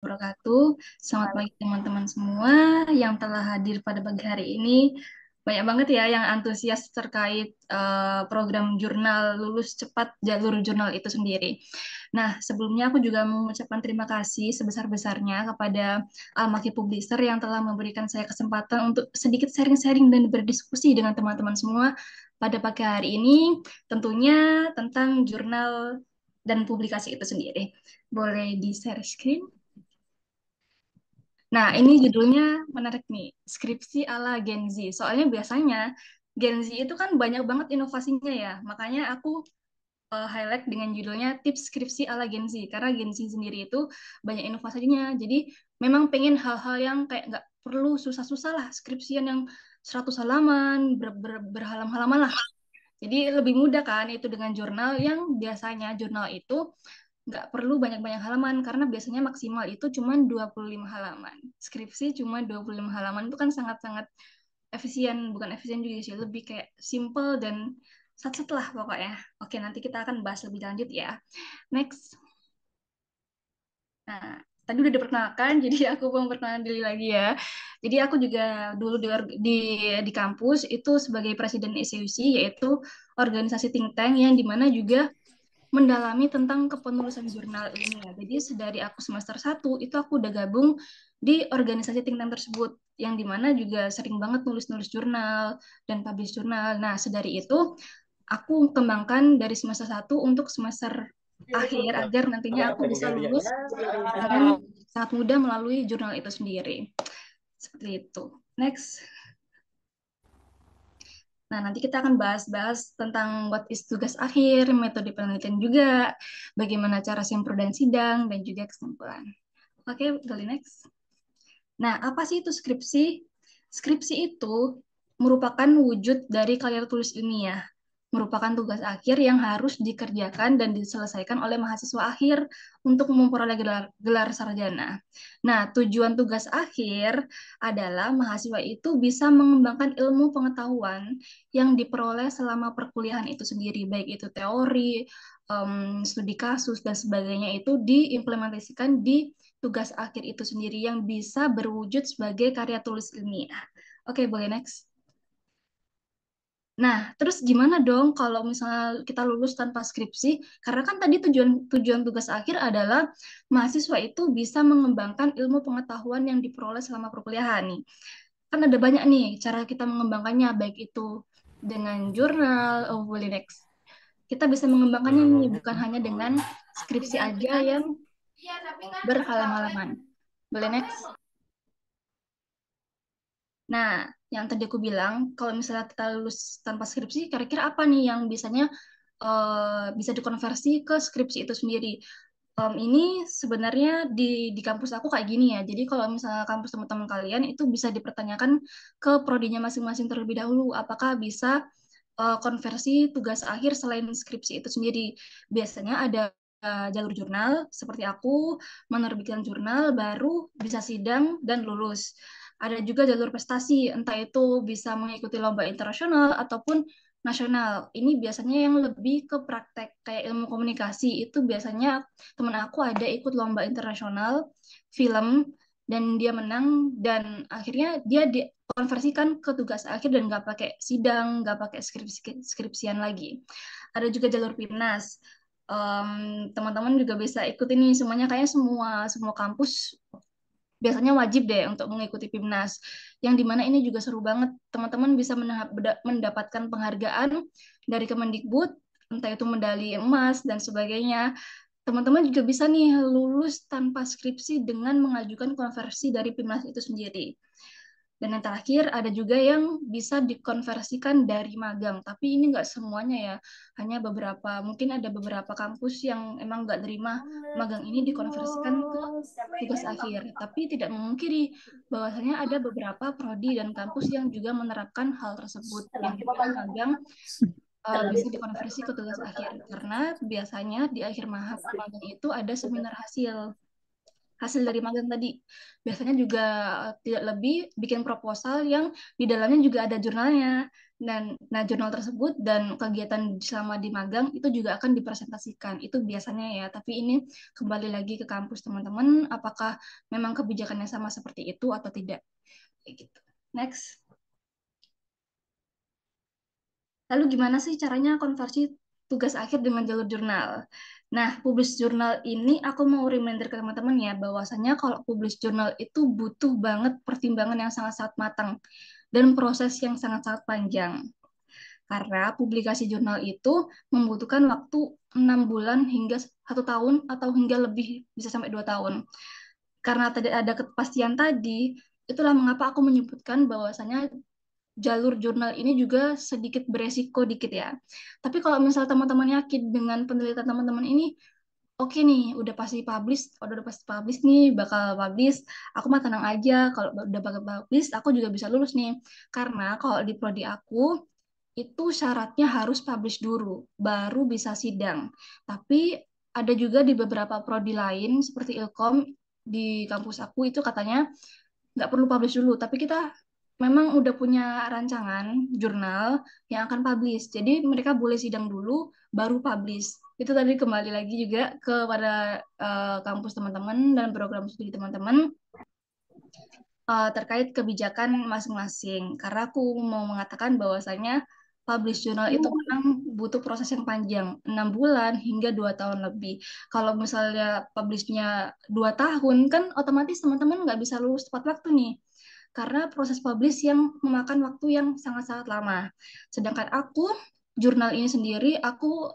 Wabarakatuh. Selamat pagi teman-teman semua yang telah hadir pada pagi hari ini. Banyak banget ya yang antusias terkait program jurnal lulus cepat jalur jurnal itu sendiri. Nah, sebelumnya aku juga mengucapkan terima kasih sebesar-besarnya kepada Almaki Publisher yang telah memberikan saya kesempatan untuk sedikit sharing-sharing dan berdiskusi dengan teman-teman semua pada pagi hari ini, tentunya tentang jurnal dan publikasi itu sendiri. Boleh di-share screen? Nah, ini judulnya menarik nih, skripsi ala Gen Z. Soalnya biasanya Gen Z itu kan banyak banget inovasinya ya. Makanya aku highlight dengan judulnya tips skripsi ala Gen Z. Karena Gen Z sendiri itu banyak inovasinya. Jadi memang pengen hal-hal yang kayak nggak perlu susah-susah lah. Skripsian yang 100 halaman, berhalam-halaman lah. Jadi lebih mudah kan itu dengan jurnal yang biasanya jurnal itu nggak perlu banyak-banyak halaman karena biasanya maksimal itu cuma 25 halaman. Skripsi cuma 25 halaman itu kan sangat-sangat efisien, bukan efisien juga sih, lebih kayak simple dan sat-sat lah pokoknya. Oke, nanti kita akan bahas lebih lanjut ya. Next. Nah, tadi udah diperkenalkan, jadi aku mau memperkenalkan diri lagi ya. Jadi aku juga dulu di kampus itu sebagai presiden SEUC, yaitu organisasi think tank yang dimana juga mendalami tentang kepenulisan jurnal ilmiah. Jadi sedari aku semester 1 itu aku udah gabung di organisasi think tank tersebut yang dimana juga sering banget nulis-nulis jurnal dan publish jurnal. Nah, sedari itu aku kembangkan dari semester 1 untuk semester akhir agar nantinya aku bisa lulus dengan sangat mudah melalui jurnal itu sendiri. Seperti itu. Next. Nah, nanti kita akan bahas-bahas tentang what is tugas akhir, metode penelitian juga, bagaimana cara simpul dan sidang, dan juga kesimpulan. Oke, boleh next. Nah, apa sih itu skripsi? Skripsi itu merupakan wujud dari karya tulis ilmiah, merupakan tugas akhir yang harus dikerjakan dan diselesaikan oleh mahasiswa akhir untuk memperoleh gelar sarjana. Nah, tujuan tugas akhir adalah mahasiswa itu bisa mengembangkan ilmu pengetahuan yang diperoleh selama perkuliahan itu sendiri, baik itu teori, studi kasus, dan sebagainya itu diimplementasikan di tugas akhir itu sendiri yang bisa berwujud sebagai karya tulis ilmiah. Oke, boleh next. Nah, terus gimana dong kalau misalnya kita lulus tanpa skripsi? Karena kan tadi tujuan tujuan tugas akhir adalah mahasiswa itu bisa mengembangkan ilmu pengetahuan yang diperoleh selama perkuliahan nih. Kan ada banyak nih cara kita mengembangkannya, baik itu dengan jurnal, oh boleh next. Kita bisa mengembangkannya nih bukan hanya dengan skripsi aja yang berhalang-halangan. Boleh next. Nah, yang tadi aku bilang, kalau misalnya kita lulus tanpa skripsi, kira-kira apa nih yang bisanya bisa dikonversi ke skripsi itu sendiri? Ini sebenarnya di kampus aku kayak gini ya. Jadi kalau misalnya kampus teman-teman kalian itu bisa dipertanyakan ke prodinya masing-masing terlebih dahulu, apakah bisa konversi tugas akhir selain skripsi itu sendiri. Biasanya ada jalur jurnal, seperti aku menerbitkan jurnal, baru bisa sidang dan lulus. Ada juga jalur prestasi, entah itu bisa mengikuti lomba internasional ataupun nasional. Ini biasanya yang lebih ke praktek, kayak ilmu komunikasi. Itu biasanya temen aku ada ikut lomba internasional film, dan dia menang, dan akhirnya dia konversikan ke tugas akhir dan nggak pakai sidang, nggak pakai skripsian lagi. Ada juga jalur PIMNAS. Teman-teman juga bisa ikut ini semuanya, kayak semua semua kampus biasanya wajib deh untuk mengikuti PIMNAS. Yang dimana ini juga seru banget. Teman-teman bisa mendapatkan penghargaan dari Kemendikbud, entah itu medali emas dan sebagainya. Teman-teman juga bisa nih lulus tanpa skripsi dengan mengajukan konversi dari PIMNAS itu sendiri. Dan yang terakhir ada juga yang bisa dikonversikan dari magang, tapi ini nggak semuanya ya, hanya beberapa. Mungkin ada beberapa kampus yang emang nggak terima magang ini dikonversikan ke tugas akhir, tapi tidak memungkiri bahwasanya ada beberapa prodi dan kampus yang juga menerapkan hal tersebut, yang dimana magang bisa dikonversi ke tugas akhir, karena biasanya di akhir magang itu ada seminar hasil. hasil dari magang tadi. Biasanya juga tidak lebih bikin proposal yang di dalamnya juga ada jurnalnya. Dan nah jurnal tersebut dan kegiatan selama di magang itu juga akan dipresentasikan. Itu biasanya ya, tapi ini kembali lagi ke kampus teman-teman, apakah memang kebijakannya sama seperti itu atau tidak. Kayak gitu. Next. Lalu gimana sih caranya konversi tugas akhir dengan jalur jurnal? Nah, publish jurnal ini aku mau reminder ke teman-teman ya, bahwasanya kalau publish jurnal itu butuh banget pertimbangan yang sangat-sangat matang dan proses yang sangat-sangat panjang. Karena publikasi jurnal itu membutuhkan waktu 6 bulan hingga 1 tahun atau hingga lebih bisa sampai 2 tahun. Karena tidak ada kepastian tadi, itulah mengapa aku menyebutkan bahwasanya jalur jurnal ini juga sedikit beresiko dikit ya. Tapi kalau misal teman-teman yakin dengan penelitian teman-teman ini, oke nih, udah pasti publish nih, bakal publish. Aku mah tenang aja, kalau udah bakal publish, aku juga bisa lulus nih. Karena kalau di prodi aku, itu syaratnya harus publish dulu, baru bisa sidang. Tapi ada juga di beberapa prodi lain, seperti Ilkom, di kampus aku itu katanya nggak perlu publish dulu, tapi kita memang udah punya rancangan jurnal yang akan publish. Jadi mereka boleh sidang dulu, baru publish. Itu tadi kembali lagi juga kepada kampus teman-teman dan program studi teman-teman terkait kebijakan masing-masing. Karena aku mau mengatakan bahwasanya publish jurnal itu memang butuh proses yang panjang, 6 bulan hingga 2 tahun lebih. Kalau misalnya publishnya 2 tahun, kan otomatis teman-teman nggak bisa lulus tepat waktu nih. Karena proses publish yang memakan waktu yang sangat-sangat lama. Sedangkan aku, jurnal ini sendiri, aku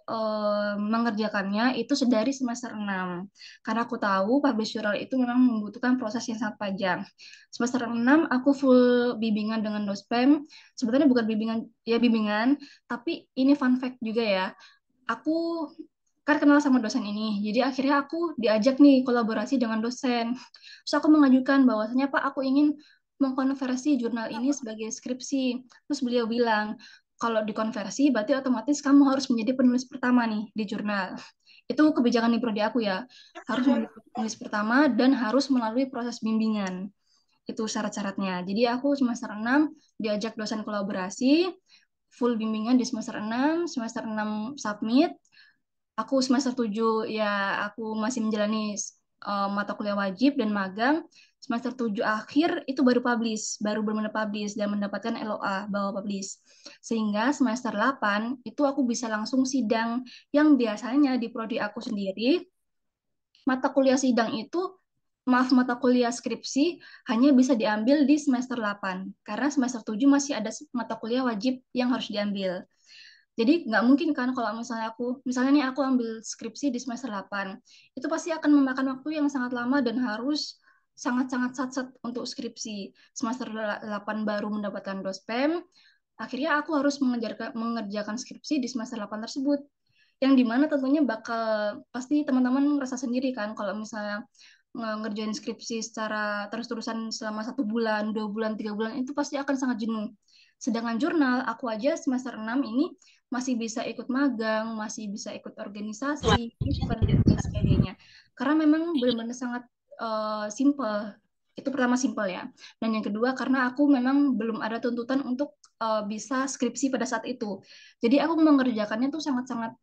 mengerjakannya itu sedari semester 6. Karena aku tahu publish jurnal itu memang membutuhkan proses yang sangat panjang. Semester 6 aku full bimbingan dengan dospem. Sebenarnya bukan bimbingan, ya bimbingan, tapi ini fun fact juga ya. Aku kan kenal sama dosen ini, jadi akhirnya aku diajak nih kolaborasi dengan dosen. Terus aku mengajukan bahwasanya Pak, aku ingin mengkonversi jurnal ini sebagai skripsi. Terus beliau bilang, kalau dikonversi berarti otomatis kamu harus menjadi penulis pertama nih di jurnal. Itu kebijakan di prodi aku ya, harus menjadi penulis pertama dan harus melalui proses bimbingan. Itu syarat-syaratnya. Jadi aku semester 6 diajak dosen kolaborasi, full bimbingan di semester 6, semester 6 submit, aku semester 7 ya aku masih menjalani mata kuliah wajib dan magang. Semester 7 akhir itu baru publish, baru benar-benar publish dan mendapatkan LOA bahwa publish. Sehingga semester 8 itu aku bisa langsung sidang yang biasanya di prodi aku sendiri mata kuliah sidang itu mata kuliah skripsi hanya bisa diambil di semester 8 karena semester 7 masih ada mata kuliah wajib yang harus diambil. Jadi nggak mungkin kan kalau misalnya nih aku ambil skripsi di semester 8, itu pasti akan memakan waktu yang sangat lama dan harus sangat-sangat sat-sat untuk skripsi. Semester 8 baru mendapatkan dospem, akhirnya aku harus mengerjakan skripsi di semester 8 tersebut. Yang dimana tentunya bakal, pasti teman-teman ngerasa sendiri kan, kalau misalnya ngerjain skripsi secara terus-terusan selama 1 bulan, 2 bulan, 3 bulan, itu pasti akan sangat jenuh. Sedangkan jurnal, aku aja semester 6 ini masih bisa ikut magang, masih bisa ikut organisasi, event, dan sebagainya. Karena memang benar-benar sangat simple. Itu pertama simple ya. Dan yang kedua, karena aku memang belum ada tuntutan untuk bisa skripsi pada saat itu. Jadi aku mengerjakannya tuh sangat-sangat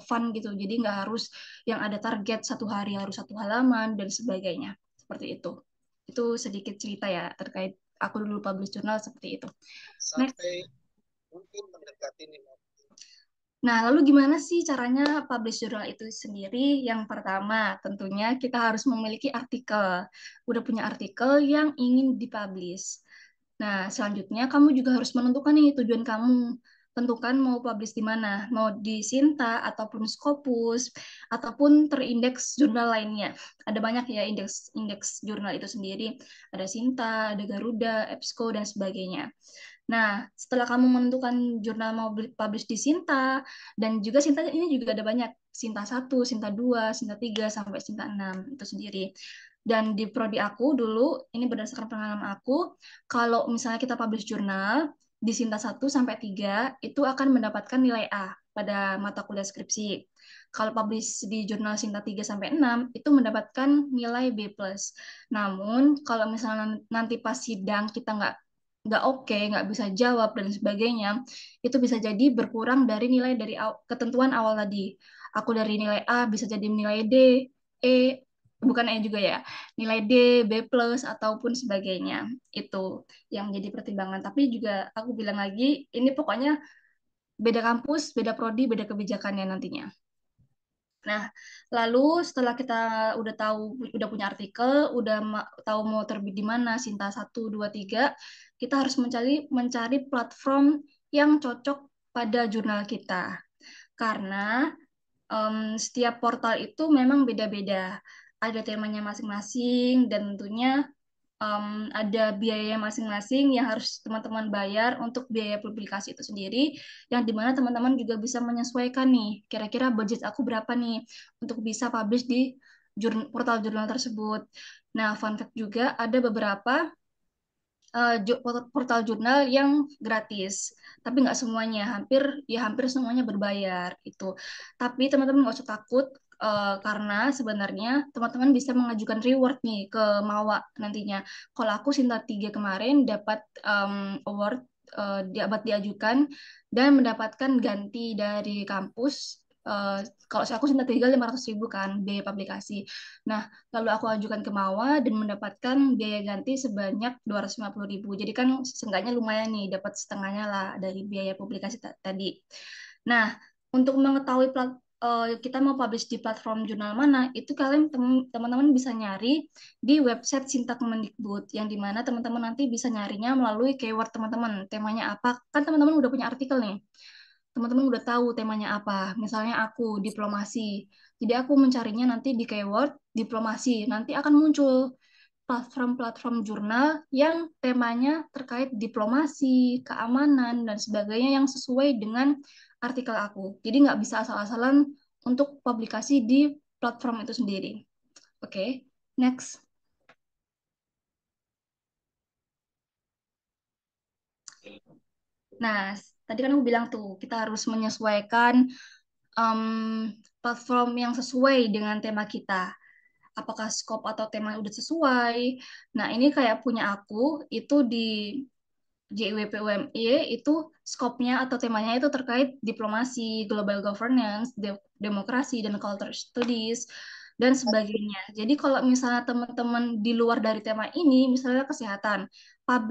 fun gitu. Jadi nggak harus yang ada target 1 hari harus 1 halaman dan sebagainya. Seperti itu. Itu sedikit cerita ya terkait aku dulu publish jurnal seperti itu. Next. Sampai mungkin mendekati 5. Nah, lalu gimana sih caranya publish jurnal itu sendiri? Yang pertama, tentunya kita harus memiliki artikel. Udah punya artikel yang ingin dipublish. Nah, selanjutnya kamu juga harus menentukan nih tujuan kamu. Tentukan mau publish di mana, mau di Sinta ataupun Scopus ataupun terindeks jurnal lainnya. Ada banyak ya indeks indeks jurnal itu sendiri. Ada Sinta, ada Garuda, EBSCO dan sebagainya. Nah, setelah kamu menentukan jurnal mau publish di Sinta, dan juga Sinta ini juga ada banyak, Sinta 1, Sinta 2, Sinta 3, sampai Sinta 6, itu sendiri. Dan di prodi aku dulu, ini berdasarkan pengalaman aku, kalau misalnya kita publish jurnal, di Sinta 1 sampai 3, itu akan mendapatkan nilai A. pada mata kuliah skripsi. Kalau publish di jurnal Sinta 3 sampai 6 itu mendapatkan nilai B+. Namun kalau misalnya nanti pas sidang kita nggak oke, nggak bisa jawab dan sebagainya, itu bisa jadi berkurang dari nilai dari ketentuan awal tadi. Aku dari nilai A bisa jadi nilai D, E, bukan E juga ya, nilai D, B+, ataupun sebagainya. Itu yang menjadi pertimbangan. Tapi juga aku bilang lagi, ini pokoknya beda kampus, beda prodi, beda kebijakannya nantinya. Nah, lalu setelah kita udah tahu, udah punya artikel, udah tahu mau terbit di mana, Sinta 1, 2, 3, kita harus mencari platform yang cocok pada jurnal kita. Karena setiap portal itu memang beda-beda. Ada temanya masing-masing dan tentunya ada biaya masing-masing yang harus teman-teman bayar untuk biaya publikasi itu sendiri, yang dimana teman-teman juga bisa menyesuaikan nih, kira-kira budget aku berapa nih untuk bisa publish di portal jurnal tersebut. Nah, fun fact juga ada beberapa portal jurnal yang gratis, tapi nggak semuanya, hampir semuanya berbayar itu. Tapi teman-teman nggak usah takut karena sebenarnya teman-teman bisa mengajukan reward nih ke Mawa nantinya. Kalau aku Sinta 3 kemarin dapat award dapat diajukan dan mendapatkan ganti dari kampus. eh, Kalau aku Sinta 3 500.000 kan biaya publikasi. Nah, lalu aku ajukan ke Mawa dan mendapatkan biaya ganti sebanyak 250.000. Jadi kan seenggaknya lumayan nih, dapat setengahnya lah dari biaya publikasi tadi. Nah, untuk mengetahui kita mau publish di platform jurnal mana, itu kalian teman-teman bisa nyari di website Sinta Kemendikbud, yang dimana teman-teman nanti bisa nyarinya melalui keyword teman-teman. Temanya apa? Kan teman-teman udah punya artikel nih, teman-teman udah tahu temanya apa. Misalnya aku diplomasi. Jadi aku mencarinya nanti di keyword diplomasi. Nanti akan muncul platform-platform jurnal yang temanya terkait diplomasi, keamanan, dan sebagainya yang sesuai dengan artikel aku. Jadi nggak bisa asal-asalan untuk publikasi di platform itu sendiri. Oke, next. Nah, tadi kan aku bilang tuh, kita harus menyesuaikan em, platform yang sesuai dengan tema kita. Apakah scope atau tema udah sesuai. Nah, ini kayak punya aku itu di JWPUMY itu skopnya atau temanya itu terkait diplomasi, global governance, demokrasi, dan culture studies, dan sebagainya. Jadi kalau misalnya teman-teman di luar dari tema ini, misalnya kesehatan,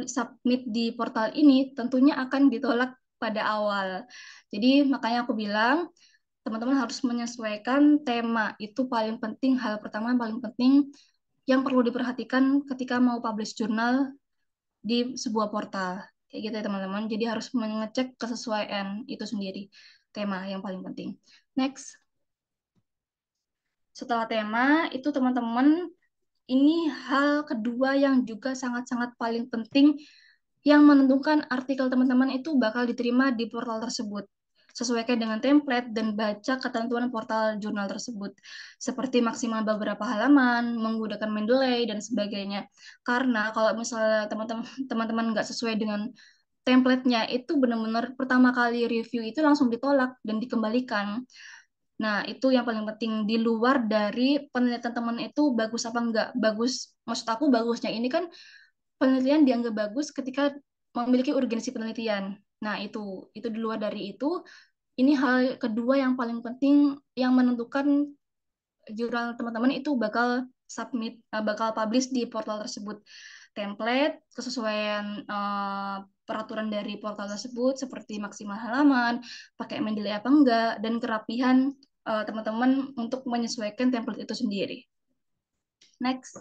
submit di portal ini tentunya akan ditolak pada awal. Jadi makanya aku bilang, teman-teman harus menyesuaikan tema. Itu paling penting, hal pertama yang paling penting yang perlu diperhatikan ketika mau publish jurnal di sebuah portal. Kayak gitu ya teman-teman. Jadi harus mengecek kesesuaian itu sendiri. Tema yang paling penting. Next, setelah tema itu teman-teman, ini hal kedua yang juga sangat-sangat paling penting yang menentukan artikel teman-teman itu bakal diterima di portal tersebut. Sesuaikan dengan template dan baca ketentuan portal jurnal tersebut, seperti maksimal beberapa halaman, menggunakan Mendeley, dan sebagainya. Karena kalau misalnya teman-teman nggak sesuai dengan template-nya, itu benar-benar pertama kali review itu langsung ditolak dan dikembalikan. Nah, itu yang paling penting di luar dari penelitian teman itu bagus apa enggak. Bagus, maksud aku bagusnya ini kan penelitian dianggap bagus ketika memiliki urgensi penelitian. Nah, itu di luar dari itu, ini hal kedua yang paling penting yang menentukan jurnal teman-teman itu bakal publish di portal tersebut. Template, kesesuaian peraturan dari portal tersebut seperti maksimal halaman, pakai Mendeley apa enggak, dan kerapihan teman-teman untuk menyesuaikan template itu sendiri. Next.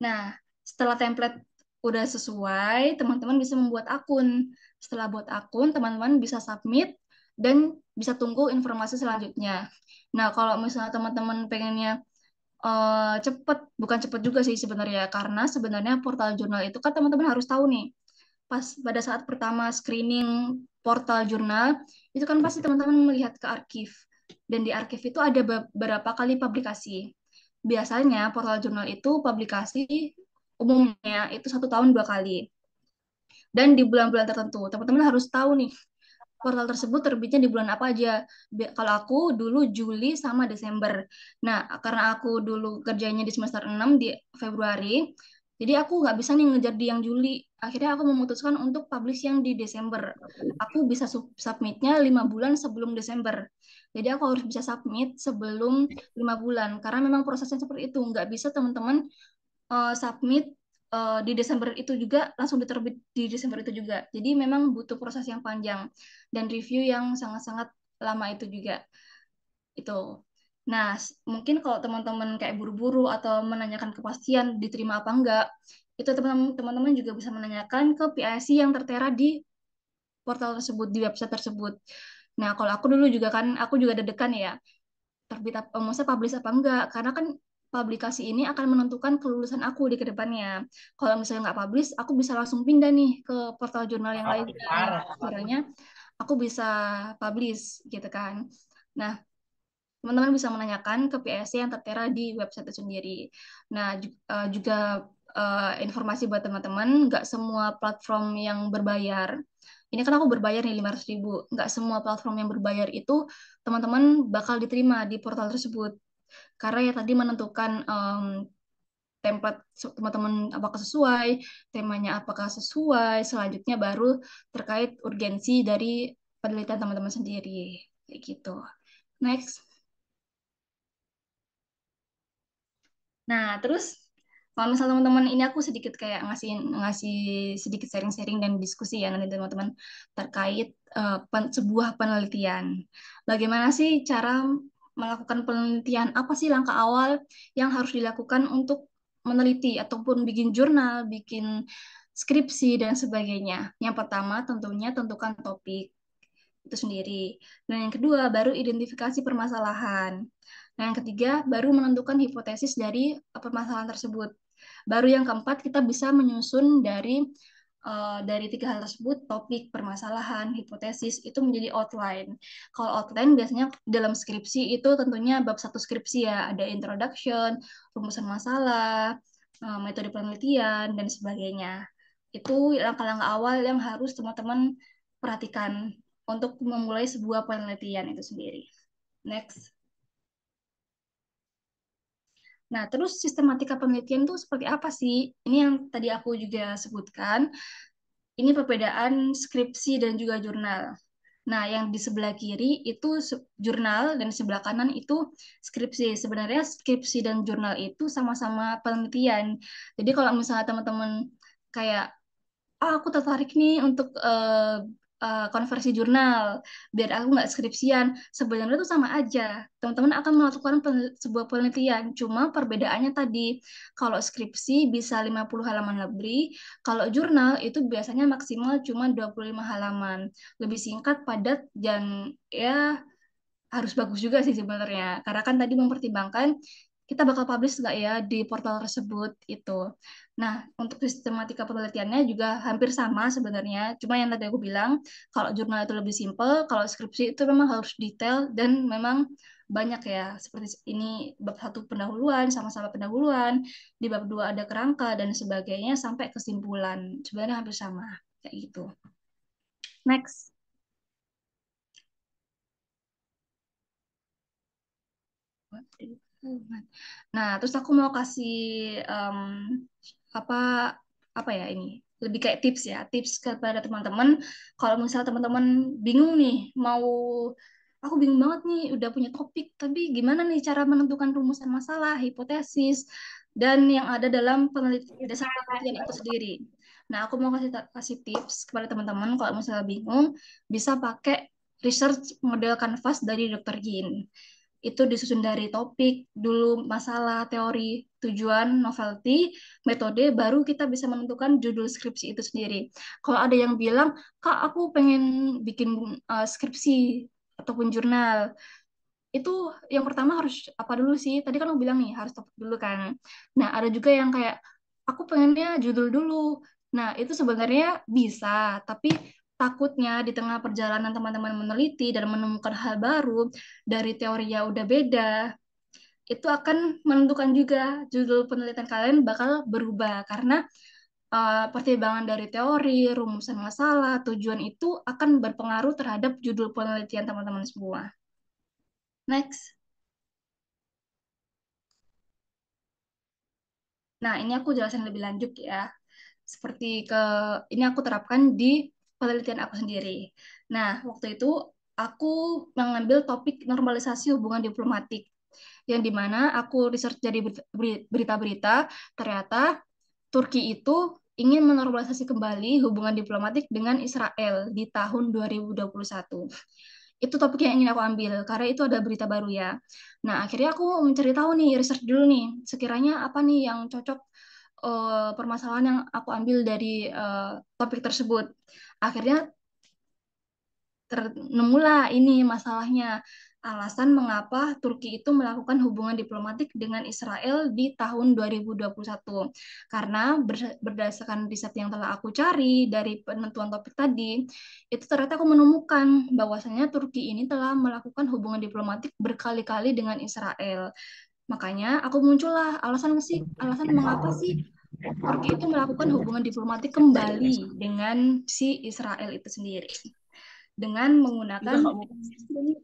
Nah, setelah template udah sesuai, teman-teman bisa membuat akun. Setelah buat akun, teman-teman bisa submit dan bisa tunggu informasi selanjutnya. Nah, kalau misalnya teman-teman pengennya cepet, bukan cepet juga sih sebenarnya, karena sebenarnya portal jurnal itu kan teman-teman harus tahu nih, pas pada saat pertama screening portal jurnal, itu kan pasti teman-teman melihat ke archive. Dan di archive itu ada beberapa kali publikasi. Biasanya portal jurnal itu publikasi umumnya itu 1 tahun 2 kali. dan di bulan-bulan tertentu. Teman-teman harus tahu nih, portal tersebut terbitnya di bulan apa aja. Kalau aku dulu Juli sama Desember. Nah, karena aku dulu kerjanya di semester 6 di Februari, jadi aku nggak bisa nih ngejar di yang Juli. Akhirnya aku memutuskan untuk publish yang di Desember. Aku bisa submitnya 5 bulan sebelum Desember. Jadi aku harus bisa submit sebelum 5 bulan. Karena memang prosesnya seperti itu. Nggak bisa teman-teman submit di Desember itu juga langsung diterbit di Desember itu juga. Jadi memang butuh proses yang panjang dan review yang sangat-sangat lama itu juga. Itu. Nah, mungkin kalau teman-teman kayak buru-buru atau menanyakan kepastian diterima apa enggak, itu teman-teman juga bisa menanyakan ke PIC yang tertera di portal tersebut, di website tersebut. Nah, kalau aku dulu juga kan, aku juga deg-degan ya, terbit apa, maksudnya publish apa enggak, karena kan publikasi ini akan menentukan kelulusan aku di kedepannya. Kalau misalnya nggak publish, aku bisa langsung pindah nih ke portal jurnal yang lainnya, yang kiranya aku bisa publish gitu kan. Nah, teman-teman bisa menanyakan ke PSC yang tertera di website itu sendiri. Nah, juga informasi buat teman-teman, nggak semua platform yang berbayar, ini kan aku berbayar nih 500.000, nggak semua platform yang berbayar itu teman-teman bakal diterima di portal tersebut. Karena ya tadi menentukan template teman-teman apakah sesuai, temanya apakah sesuai, selanjutnya baru terkait urgensi dari penelitian teman-teman sendiri. Kayak gitu. Next. Nah, terus kalau misalnya teman-teman ini aku sedikit kayak ngasih ngasih sedikit sharing-sharing dan diskusi ya nanti teman-teman terkait sebuah penelitian. Bagaimana sih cara melakukan penelitian? Apa sih langkah awal yang harus dilakukan untuk meneliti ataupun bikin jurnal, bikin skripsi dan sebagainya? Yang pertama tentunya tentukan topik itu sendiri. Dan yang kedua baru identifikasi permasalahan. Nah, yang ketiga, baru menentukan hipotesis dari permasalahan tersebut. Baru yang keempat, kita bisa menyusun dari tiga hal tersebut, topik, permasalahan, hipotesis, itu menjadi outline. Kalau outline biasanya dalam skripsi itu tentunya bab satu skripsi ya, ada introduction, rumusan masalah, metode penelitian, dan sebagainya. Itu langkah-langkah awal yang harus teman-teman perhatikan untuk memulai sebuah penelitian itu sendiri. Next. Nah, terus sistematika penelitian itu seperti apa sih? Ini yang tadi aku juga sebutkan. Ini perbedaan skripsi dan juga jurnal. Nah, yang di sebelah kiri itu jurnal dan di sebelah kanan itu skripsi. Sebenarnya skripsi dan jurnal itu sama-sama penelitian. Jadi kalau misalnya teman-teman kayak aku tertarik nih untuk konversi jurnal biar aku nggak skripsian. Sebenarnya itu sama aja. Teman-teman akan melakukan sebuah penelitian. Cuma perbedaannya tadi, kalau skripsi bisa 50 halaman lebih, kalau jurnal itu biasanya maksimal cuma 25 halaman. Lebih singkat, padat, dan ya harus bagus juga sih sebenarnya. Karena kan tadi mempertimbangkan kita bakal publish nggak ya di portal tersebut itu. Nah, untuk sistematika penelitiannya juga hampir sama sebenarnya. Cuma yang tadi aku bilang, kalau jurnal itu lebih simpel, kalau skripsi itu memang harus detail dan memang banyak ya. Seperti ini bab satu pendahuluan, sama-sama pendahuluan, di bab dua ada kerangka dan sebagainya sampai kesimpulan. Sebenarnya hampir sama kayak gitu. Next. Nah, terus aku mau kasih em, apa apa ya ini lebih kayak tips ya, tips kepada teman-teman. Kalau misal teman-teman bingung nih, mau aku bingung banget nih, udah punya topik, tapi gimana nih cara menentukan rumusan masalah, hipotesis, dan yang ada dalam dasar penelitian itu sendiri. Nah, aku mau kasih tips kepada teman-teman kalau misalnya bingung, bisa pakai research model Canvas dari Dr. Gin. Itu disusun dari topik, dulu masalah, teori, tujuan, novelty, metode, baru kita bisa menentukan judul skripsi itu sendiri. Kalau ada yang bilang, Kak, aku pengen bikin skripsi ataupun jurnal, itu yang pertama harus apa dulu sih? Tadi kan aku bilang nih, harus topik dulu kan. Nah, ada juga yang kayak, aku pengennya judul dulu. Nah, itu sebenarnya bisa, tapi takutnya di tengah perjalanan teman-teman meneliti dan menemukan hal baru, dari teori yang udah beda, itu akan menentukan juga judul penelitian kalian bakal berubah karena pertimbangan dari teori, rumusan masalah, tujuan itu akan berpengaruh terhadap judul penelitian teman-teman semua. Next. Nah, ini aku jelasin lebih lanjut ya. Seperti ini aku terapkan di penelitian aku sendiri. Nah, waktu itu aku mengambil topik normalisasi hubungan diplomatik, yang dimana aku research dari berita-berita, ternyata Turki itu ingin menormalisasi kembali hubungan diplomatik dengan Israel di tahun 2021. Itu topik yang ingin aku ambil, karena itu ada berita baru ya. Nah, akhirnya aku mencari tahu nih, research dulu nih, sekiranya apa nih yang cocok permasalahan yang aku ambil dari topik tersebut. Akhirnya ternemulah ini masalahnya. Alasan mengapa Turki itu melakukan hubungan diplomatik dengan Israel di tahun 2021. Karena berdasarkan riset yang telah aku cari dari penentuan topik tadi, itu ternyata aku menemukan bahwasanya Turki ini telah melakukan hubungan diplomatik berkali-kali dengan Israel. Makanya aku muncullah alasan mengapa sih Turki itu melakukan hubungan diplomatik kembali dengan si Israel itu sendiri. Dengan menggunakan,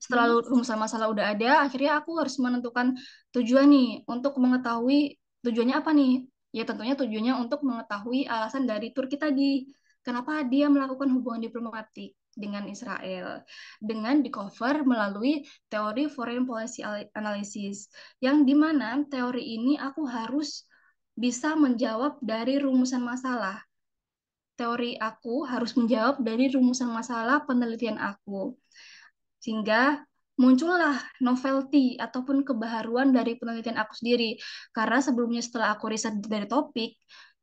setelah rumusan masalah udah ada, akhirnya aku harus menentukan tujuan nih untuk mengetahui tujuannya apa nih. Ya tentunya tujuannya untuk mengetahui alasan dari Turki tadi. Kenapa dia melakukan hubungan diplomatik dengan Israel. Dengan di-cover melalui teori foreign policy analysis. Yang dimana teori ini aku harus bisa menjawab dari rumusan masalah. Teori aku harus menjawab dari rumusan masalah penelitian aku. Sehingga muncullah novelty ataupun kebaharuan dari penelitian aku sendiri. Karena sebelumnya setelah aku riset dari topik,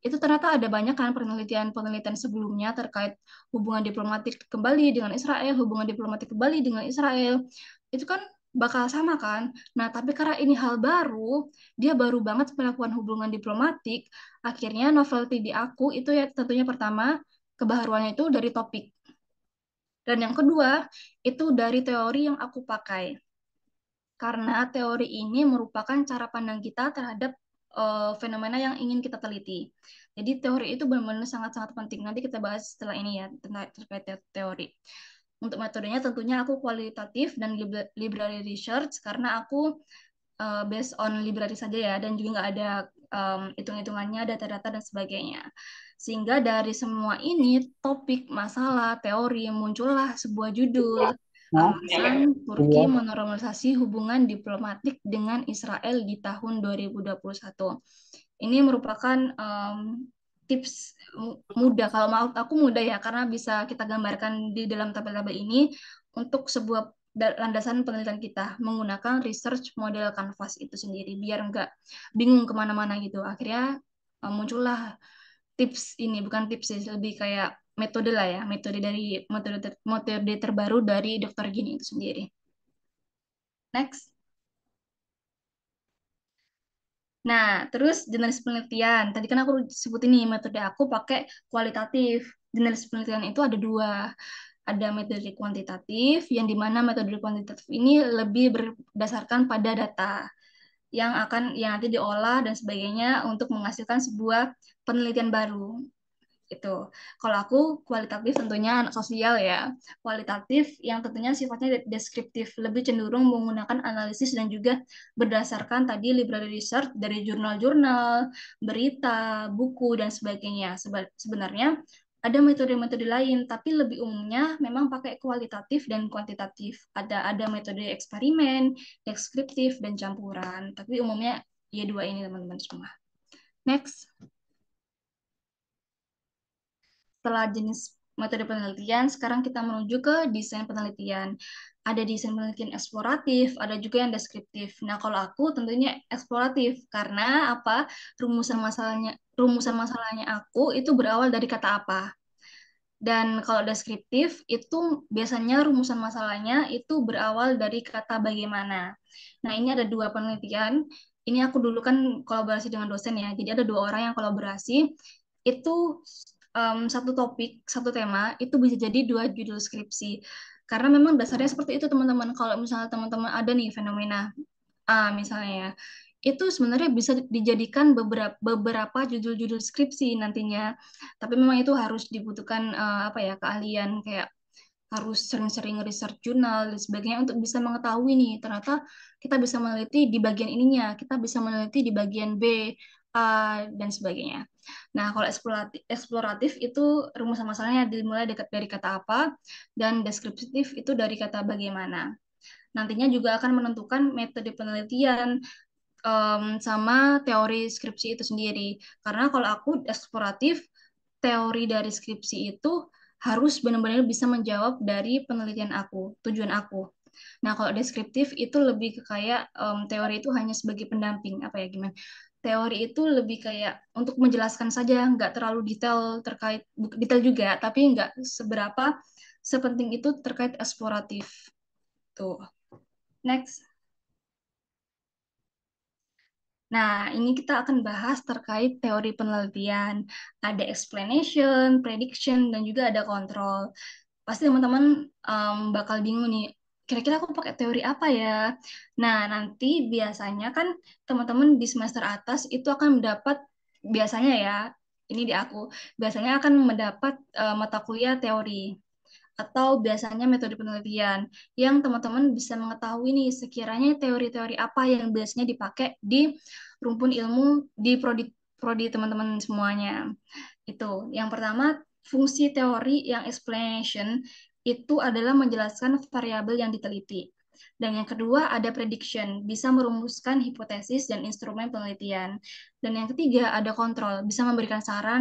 itu ternyata ada banyak kan penelitian-penelitian sebelumnya terkait hubungan diplomatik kembali dengan Israel, hubungan diplomatik kembali dengan Israel. Itu kan bakal sama kan? Nah, tapi karena ini hal baru, dia baru banget melakukan hubungan diplomatik, akhirnya novelty di aku itu ya tentunya pertama, kebaharuannya itu dari topik. Dan yang kedua, itu dari teori yang aku pakai. Karena teori ini merupakan cara pandang kita terhadap fenomena yang ingin kita teliti. Jadi teori itu benar-benar sangat-sangat penting. Nanti kita bahas setelah ini ya, tentang terkait teori. Untuk metodenya tentunya aku kualitatif dan library research, karena aku based on library saja ya, dan juga nggak ada hitung-hitungannya, data-data, dan sebagainya. Sehingga dari semua ini, topik, masalah, teori, muncullah sebuah judul, alasan Turki menormalisasi hubungan diplomatik dengan Israel di tahun 2021. Ini merupakan tips mudah, kalau mau aku mudah ya, karena bisa kita gambarkan di dalam tabel-tabel ini untuk sebuah landasan penelitian kita menggunakan research model Canvas itu sendiri, biar nggak bingung kemana-mana gitu. Akhirnya muncullah tips ini, bukan tips sih, lebih kayak metode lah ya, metode terbaru dari Dr. Gini itu sendiri. Next. Nah, terus jurnalis penelitian. Tadi kan aku sebut ini metode aku pakai kualitatif. Jurnalis penelitian itu ada dua. Ada metode kuantitatif, yang dimana metode kuantitatif ini lebih berdasarkan pada data yang nanti diolah dan sebagainya untuk menghasilkan sebuah penelitian baru. Itu. Kalau aku kualitatif tentunya anak sosial ya. Kualitatif yang tentunya sifatnya deskriptif, lebih cenderung menggunakan analisis dan juga berdasarkan tadi library research dari jurnal-jurnal, berita, buku dan sebagainya. Sebenarnya ada metode-metode lain, tapi lebih umumnya memang pakai kualitatif dan kuantitatif. Ada metode eksperimen, deskriptif dan campuran. Tapi umumnya ya dua ini teman-teman semua. Next. Setelah jenis metode penelitian, sekarang kita menuju ke desain penelitian. Ada desain penelitian eksploratif, ada juga yang deskriptif. Nah, kalau aku tentunya eksploratif karena apa? Rumusan masalahnya aku itu berawal dari kata apa. Dan kalau deskriptif itu biasanya rumusan masalahnya itu berawal dari kata bagaimana. Nah, ini ada dua penelitian. Ini aku dulu kan kolaborasi dengan dosen ya. Jadi ada dua orang yang kolaborasi. Itu satu topik, satu tema, itu bisa jadi dua judul skripsi. Karena memang dasarnya seperti itu teman-teman. Kalau misalnya teman-teman ada nih fenomena Misalnya itu sebenarnya bisa dijadikan beberapa judul-judul skripsi nantinya. Tapi memang itu harus dibutuhkan apa ya, keahlian kayak harus sering-sering research jurnal dan sebagainya untuk bisa mengetahui nih ternyata kita bisa meneliti di bagian ininya, kita bisa meneliti di bagian B, A, dan sebagainya. Nah, kalau eksploratif itu rumus masalahnya dimulai dari kata apa dan deskriptif itu dari kata bagaimana. Nantinya juga akan menentukan metode penelitian sama teori skripsi itu sendiri. Karena kalau aku eksploratif, teori dari skripsi itu harus benar-benar bisa menjawab dari penelitian aku, tujuan aku. Nah, kalau deskriptif itu lebih ke kayak teori itu hanya sebagai pendamping, apa ya gimana? Teori itu lebih kayak untuk menjelaskan saja, nggak terlalu detail terkait detail juga, tapi nggak seberapa sepenting itu terkait eksploratif. Tuh. Next. Nah, ini kita akan bahas terkait teori penelitian. Ada explanation, prediction, dan juga ada kontrol. Pasti teman-teman bakal bingung nih, kira-kira aku pakai teori apa ya? Nah, nanti biasanya kan teman-teman di semester atas itu akan mendapat, biasanya ya, ini di aku, biasanya akan mendapat mata kuliah teori atau biasanya metode penelitian yang teman-teman bisa mengetahui nih sekiranya teori-teori apa yang biasanya dipakai di rumpun ilmu di prodi teman-teman semuanya. Itu. Yang pertama, fungsi teori yang explanation itu adalah menjelaskan variabel yang diteliti. Dan yang kedua ada prediction, bisa merumuskan hipotesis dan instrumen penelitian. Dan yang ketiga ada kontrol, bisa memberikan saran